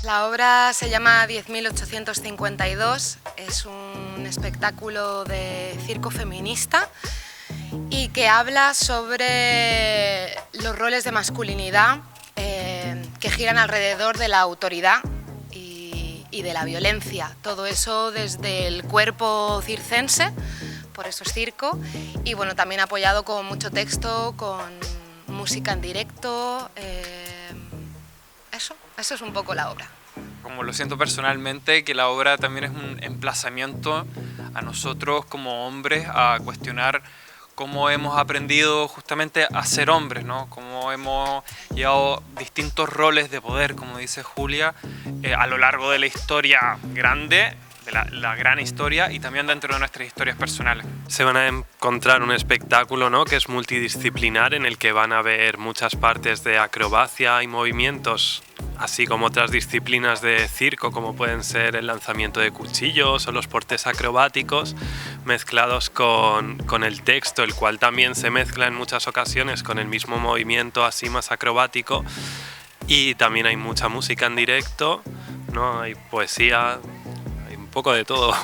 La obra se llama 10.852, es un espectáculo de circo feminista y que habla sobre los roles de masculinidad que giran alrededor de la autoridad y de la violencia. Todo eso desde el cuerpo circense, por eso es circo, y bueno, también apoyado con mucho texto, con música en directo. Eso es un poco la obra. Como lo siento personalmente, que la obra también es un emplazamiento a nosotros como hombres a cuestionar cómo hemos aprendido justamente a ser hombres, ¿no? Cómo hemos llevado distintos roles de poder, como dice Julia, a lo largo de la historia grande, de la gran historia, y también dentro de nuestras historias personales. Se van a encontrar un espectáculo, ¿no?, que es multidisciplinar, en el que van a ver muchas partes de acrobacia y movimientos, así como otras disciplinas de circo, como pueden ser el lanzamiento de cuchillos o los portes acrobáticos, mezclados con el texto, el cual también se mezcla en muchas ocasiones con el mismo movimiento así más acrobático. Y también hay mucha música en directo, ¿no? Hay poesía, hay un poco de todo.